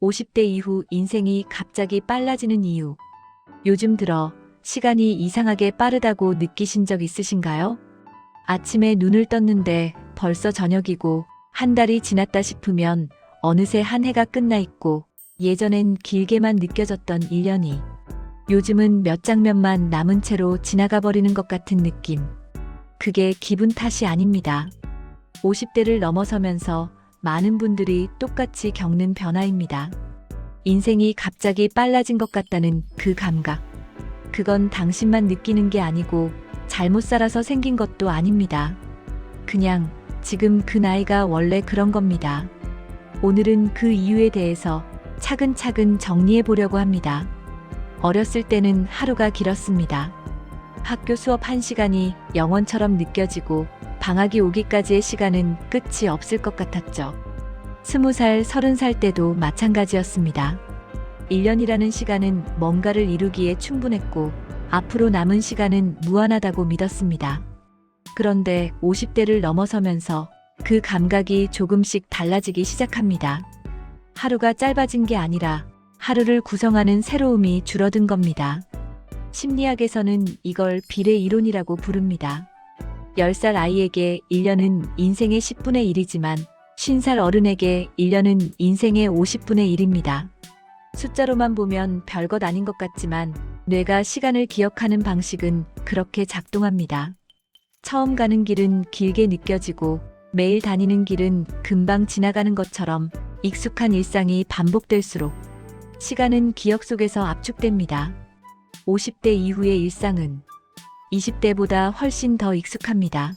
50대 이후 인생이 갑자기 빨라지는 이유. 요즘 들어 시간이 이상하게 빠르다고 느끼신 적 있으신가요? 아침에 눈을 떴는데 벌써 저녁이고 한 달이 지났다 싶으면 어느새 한 해가 끝나 있고 예전엔 길게만 느껴졌던 1년이 요즘은 몇 장면만 남은 채로 지나가 버리는 것 같은 느낌. 그게 기분 탓이 아닙니다. 50대를 넘어서면서 많은 분들이 똑같이 겪는 변화입니다. 인생이 갑자기 빨라진 것 같다는 그 감각. 그건 당신만 느끼는 게 아니고 잘못 살아서 생긴 것도 아닙니다. 그냥 지금 그 나이가 원래 그런 겁니다. 오늘은 그 이유에 대해서 차근차근 정리해 보려고 합니다. 어렸을 때는 하루가 길었습니다. 학교 수업 1시간이 영원처럼 느껴지고 방학이 오기까지의 시간은 끝이 없을 것 같았죠. 20살, 30살 때도 마찬가지였습니다. 1년이라는 시간은 뭔가를 이루기에 충분했고 앞으로 남은 시간은 무한하다고 믿었습니다. 그런데 50대를 넘어서면서 그 감각이 조금씩 달라지기 시작합니다. 하루가 짧아진 게 아니라 하루를 구성하는 새로움이 줄어든 겁니다. 심리학에서는 이걸 비례 이론이라고 부릅니다. 10살 아이에게 1년은 인생의 10분의 1이지만 50살 어른에게 1년은 인생의 50분의 1입니다. 숫자로만 보면 별것 아닌 것 같지만 뇌가 시간을 기억하는 방식은 그렇게 작동합니다. 처음 가는 길은 길게 느껴지고 매일 다니는 길은 금방 지나가는 것처럼 익숙한 일상이 반복될수록 시간은 기억 속에서 압축됩니다. 50대 이후의 일상은 20대보다 훨씬 더 익숙합니다.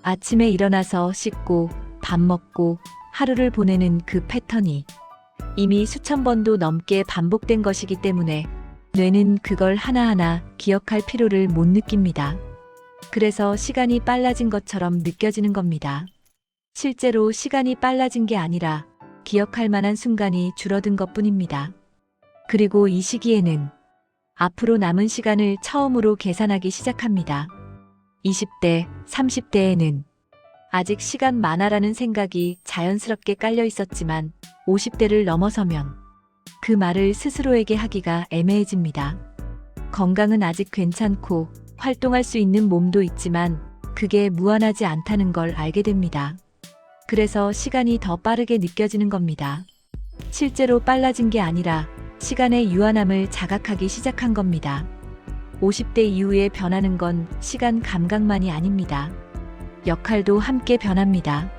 아침에 일어나서 씻고 밥 먹고 하루를 보내는 그 패턴이 이미 수천 번도 넘게 반복된 것이기 때문에 뇌는 그걸 하나하나 기억할 필요를 못 느낍니다. 그래서 시간이 빨라진 것처럼 느껴지는 겁니다. 실제로 시간이 빨라진 게 아니라 기억할 만한 순간이 줄어든 것뿐입니다. 그리고 이 시기에는 앞으로 남은 시간을 처음으로 계산하기 시작합니다. 20대, 30대에는 아직 시간 많아라는 생각이 자연스럽게 깔려 있었지만 50대를 넘어서면 그 말을 스스로에게 하기가 애매해집니다. 건강은 아직 괜찮고 활동할 수 있는 몸도 있지만 그게 무한하지 않다는 걸 알게 됩니다. 그래서 시간이 더 빠르게 느껴지는 겁니다. 실제로 빨라진 게 아니라 시간의 유한함을 자각하기 시작한 겁니다. 50대 이후에 변하는 건 시간 감각만이 아닙니다. 역할도 함께 변합니다.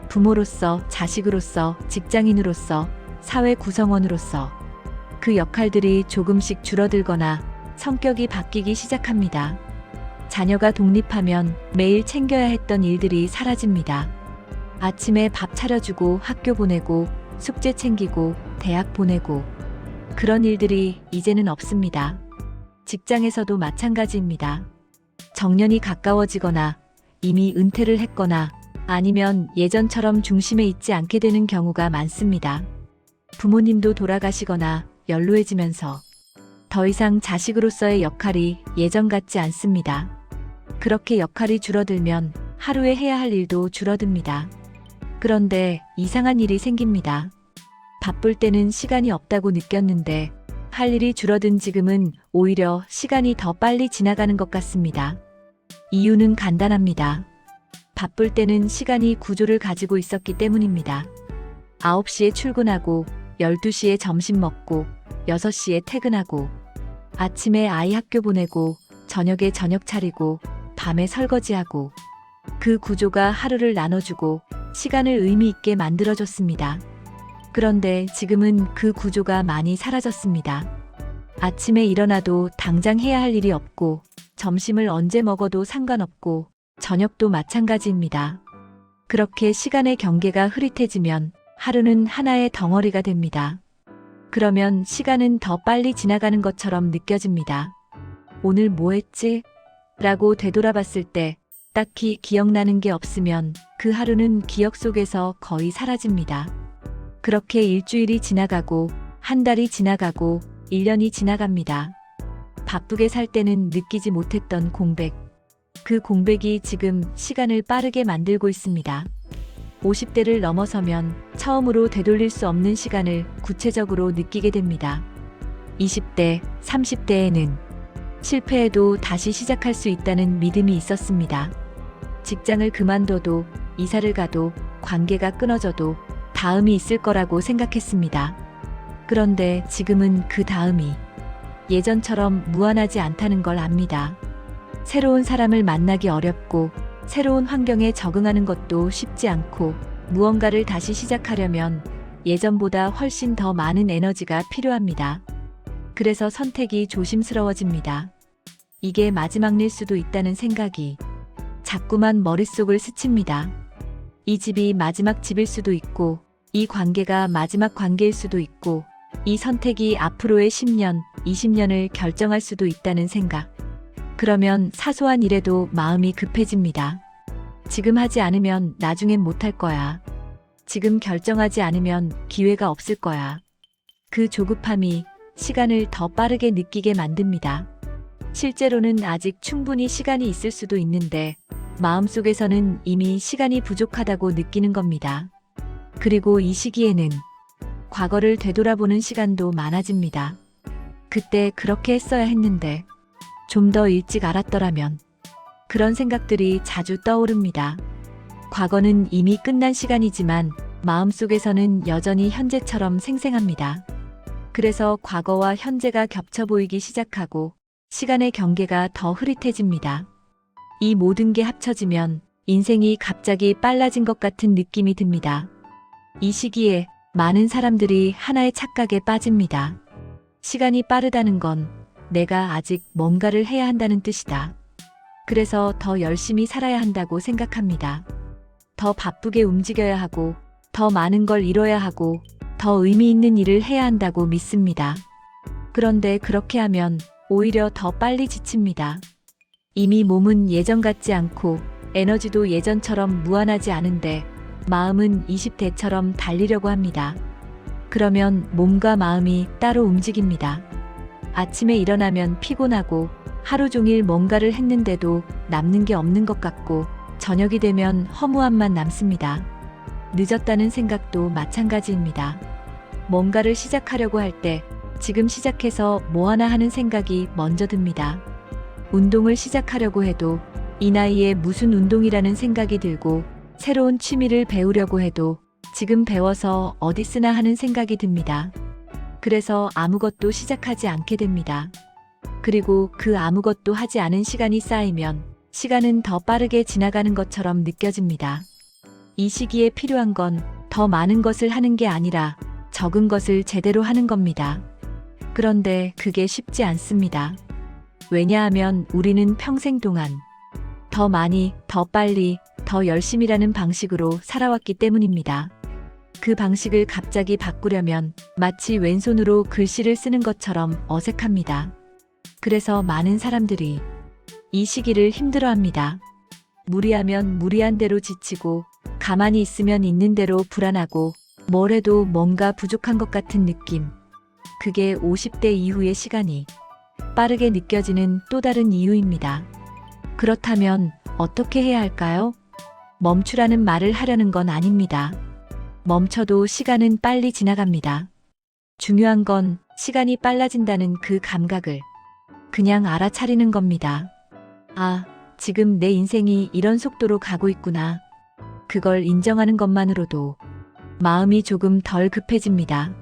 부모로서, 자식으로서, 직장인으로서, 사회 구성원으로서 그 역할들이 조금씩 줄어들거나 성격이 바뀌기 시작합니다. 자녀가 독립하면 매일 챙겨야 했던 일들이 사라집니다. 아침에 밥 차려주고 학교 보내고 숙제 챙기고 대학 보내고 그런 일들이 이제는 없습니다. 직장에서도 마찬가지입니다. 정년이 가까워지거나 이미 은퇴를 했거나 아니면 예전처럼 중심에 있지 않게 되는 경우가 많습니다. 부모님도 돌아가시거나 연로해지면서 더 이상 자식으로서의 역할이 예전 같지 않습니다. 그렇게 역할이 줄어들면 하루에 해야 할 일도 줄어듭니다. 그런데 이상한 일이 생깁니다. 바쁠 때는 시간이 없다고 느꼈는데 할 일이 줄어든 지금은 오히려 시간이 더 빨리 지나가는 것 같습니다. 이유는 간단합니다. 바쁠 때는 시간이 구조를 가지고 있었기 때문입니다. 9시에 출근하고 12시에 점심 먹고 6시에 퇴근하고 아침에 아이 학교 보내고 저녁에 저녁 차리고 밤에 설거지하고 그 구조가 하루를 나눠주고 시간을 의미 있게 만들어줬습니다. 그런데 지금은 그 구조가 많이 사라졌습니다. 아침에 일어나도 당장 해야 할 일이 없고 점심을 언제 먹어도 상관없고 저녁도 마찬가지입니다. 그렇게 시간의 경계가 흐릿해지면 하루는 하나의 덩어리가 됩니다. 그러면 시간은 더 빨리 지나가는 것처럼 느껴집니다. 오늘 뭐 했지? 라고 되돌아봤을 때 딱히 기억나는 게 없으면 그 하루는 기억 속에서 거의 사라집니다. 그렇게 일주일이 지나가고 한 달이 지나가고 1년이 지나갑니다. 바쁘게 살 때는 느끼지 못했던 공백. 그 공백이 지금 시간을 빠르게 만들고 있습니다. 50대를 넘어서면 처음으로 되돌릴 수 없는 시간을 구체적으로 느끼게 됩니다. 20대, 30대에는 실패해도 다시 시작할 수 있다는 믿음이 있었습니다. 직장을 그만둬도, 이사를 가도, 관계가 끊어져도 다음이 있을 거라고 생각했습니다. 그런데 지금은 그 다음이 예전처럼 무한하지 않다는 걸 압니다. 새로운 사람을 만나기 어렵고, 새로운 환경에 적응하는 것도 쉽지 않고, 무언가를 다시 시작하려면 예전보다 훨씬 더 많은 에너지가 필요합니다. 그래서 선택이 조심스러워집니다. 이게 마지막 일 수도 있다는 생각이 자꾸만 머릿속을 스칩니다. 이 집이 마지막 집일 수도 있고, 이 관계가 마지막 관계일 수도 있고, 이 선택이 앞으로의 10년, 20년을 결정할 수도 있다는 생각. 그러면 사소한 일에도 마음이 급해집니다. 지금 하지 않으면 나중엔 못할 거야. 지금 결정하지 않으면 기회가 없을 거야. 그 조급함이 시간을 더 빠르게 느끼게 만듭니다. 실제로는 아직 충분히 시간이 있을 수도 있는데 마음속에서는 이미 시간이 부족하다고 느끼는 겁니다. 그리고 이 시기에는 과거를 되돌아보는 시간도 많아집니다. 그때 그렇게 했어야 했는데 좀 더 일찍 알았더라면, 그런 생각들이 자주 떠오릅니다. 과거는 이미 끝난 시간이지만 마음속에서는 여전히 현재처럼 생생합니다. 그래서 과거와 현재가 겹쳐 보이기 시작하고 시간의 경계가 더 흐릿해집니다. 이 모든 게 합쳐지면 인생이 갑자기 빨라진 것 같은 느낌이 듭니다. 이 시기에 많은 사람들이 하나의 착각에 빠집니다. 시간이 빠르다는 건 내가 아직 뭔가를 해야 한다는 뜻이다. 그래서 더 열심히 살아야 한다고 생각합니다. 더 바쁘게 움직여야 하고, 더 많은 걸 이뤄야 하고, 더 의미 있는 일을 해야 한다고 믿습니다. 그런데 그렇게 하면 오히려 더 빨리 지칩니다. 이미 몸은 예전 같지 않고 에너지도 예전처럼 무한하지 않은데 마음은 20대처럼 달리려고 합니다. 그러면 몸과 마음이 따로 움직입니다. 아침에 일어나면 피곤하고 하루 종일 뭔가를 했는데도 남는 게 없는 것 같고, 저녁이 되면 허무함만 남습니다. 늦었다는 생각도 마찬가지입니다. 뭔가를 시작하려고 할 때 지금 시작해서 뭐하나 하는 생각이 먼저 듭니다. 운동을 시작하려고 해도 이 나이에 무슨 운동이라는 생각이 들고, 새로운 취미를 배우려고 해도 지금 배워서 어디 쓰나 하는 생각이 듭니다. 그래서 아무것도 시작하지 않게 됩니다. 그리고 그 아무것도 하지 않은 시간이 쌓이면 시간은 더 빠르게 지나가는 것처럼 느껴집니다. 이 시기에 필요한 건 더 많은 것을 하는 게 아니라 적은 것을 제대로 하는 겁니다. 그런데 그게 쉽지 않습니다. 왜냐하면 우리는 평생 동안 더 많이, 더 빨리, 더 열심히라는 방식으로 살아왔기 때문입니다. 그 방식을 갑자기 바꾸려면 마치 왼손으로 글씨를 쓰는 것처럼 어색합니다. 그래서 많은 사람들이 이 시기를 힘들어합니다. 무리하면 무리한 대로 지치고, 가만히 있으면 있는 대로 불안하고, 뭘 해도 뭔가 부족한 것 같은 느낌. 그게 50대 이후의 시간이 빠르게 느껴지는 또 다른 이유입니다. 그렇다면 어떻게 해야 할까요? 멈추라는 말을 하려는 건 아닙니다. 멈춰도 시간은 빨리 지나갑니다. 중요한 건 시간이 빨라진다는 그 감각을 그냥 알아차리는 겁니다. 아, 지금 내 인생이 이런 속도로 가고 있구나. 그걸 인정하는 것만으로도 마음이 조금 덜 급해집니다.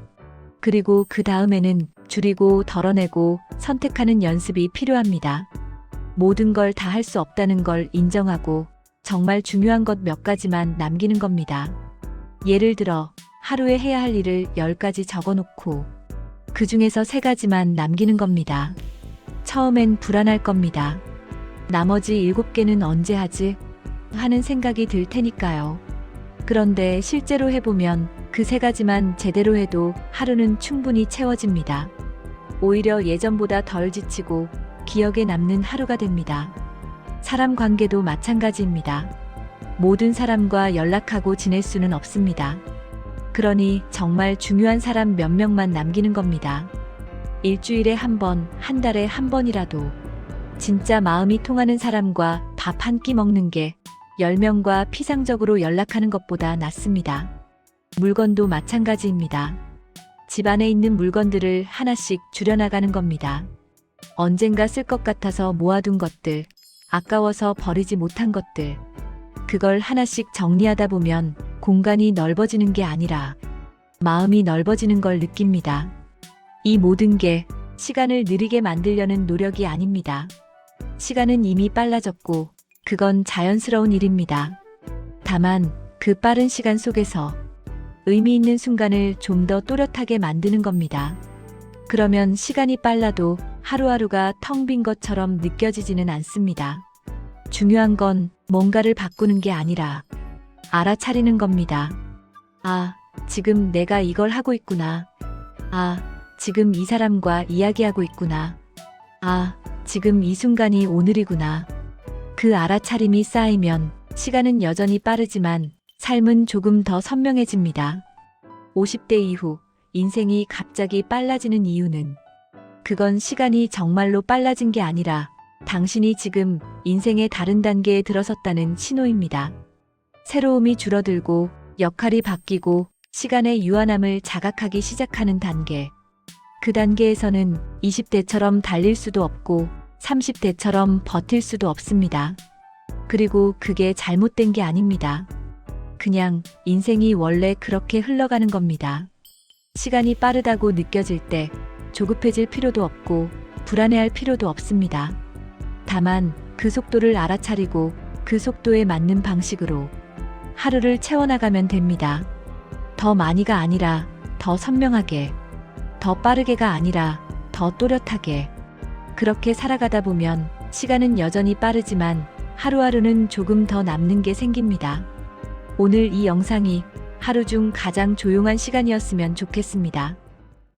그리고 그 다음에는 줄이고 덜어내고 선택하는 연습이 필요합니다. 모든 걸 다 할 수 없다는 걸 인정하고 정말 중요한 것 몇 가지만 남기는 겁니다. 예를 들어 하루에 해야 할 일을 10가지 적어놓고 그 중에서 3가지만 남기는 겁니다. 처음엔 불안할 겁니다. 나머지 7개는 언제 하지? 하는 생각이 들 테니까요. 그런데 실제로 해보면 그 3가지만 제대로 해도 하루는 충분히 채워집니다. 오히려 예전보다 덜 지치고 기억에 남는 하루가 됩니다. 사람 관계도 마찬가지입니다. 모든 사람과 연락하고 지낼 수는 없습니다. 그러니 정말 중요한 사람 몇 명만 남기는 겁니다. 일주일에 한 번, 한 달에 한 번이라도 진짜 마음이 통하는 사람과 밥 한 끼 먹는 게 10명과 피상적으로 연락하는 것보다 낫습니다. 물건도 마찬가지입니다. 집 안에 있는 물건들을 하나씩 줄여나가는 겁니다. 언젠가 쓸 것 같아서 모아둔 것들, 아까워서 버리지 못한 것들, 그걸 하나씩 정리하다 보면 공간이 넓어지는 게 아니라 마음이 넓어지는 걸 느낍니다. 이 모든 게 시간을 느리게 만들려는 노력이 아닙니다. 시간은 이미 빨라졌고 그건 자연스러운 일입니다. 다만 그 빠른 시간 속에서 의미 있는 순간을 좀 더 또렷하게 만드는 겁니다. 그러면 시간이 빨라도 하루하루가 텅 빈 것처럼 느껴지지는 않습니다. 중요한 건 뭔가를 바꾸는 게 아니라 알아차리는 겁니다. 아, 지금 내가 이걸 하고 있구나. 아, 지금 이 사람과 이야기하고 있구나. 아, 지금 이 순간이 오늘이구나. 그 알아차림이 쌓이면 시간은 여전히 빠르지만 삶은 조금 더 선명해집니다. 50대 이후 인생이 갑자기 빨라지는 이유는 그건 시간이 정말로 빨라진 게 아니라 당신이 지금 인생의 다른 단계에 들어섰다는 신호입니다. 새로움이 줄어들고 역할이 바뀌고 시간의 유한함을 자각하기 시작하는 단계. 그 단계에서는 20대처럼 달릴 수도 없고 30대처럼 버틸 수도 없습니다. 그리고 그게 잘못된 게 아닙니다. 그냥 인생이 원래 그렇게 흘러가는 겁니다. 시간이 빠르다고 느껴질 때 조급해질 필요도 없고 불안해할 필요도 없습니다. 다만 그 속도를 알아차리고 그 속도에 맞는 방식으로 하루를 채워나가면 됩니다. 더 많이가 아니라 더 선명하게, 더 빠르게가 아니라 더 또렷하게. 그렇게 살아가다 보면 시간은 여전히 빠르지만 하루하루는 조금 더 남는 게 생깁니다. 오늘 이 영상이 하루 중 가장 조용한 시간이었으면 좋겠습니다.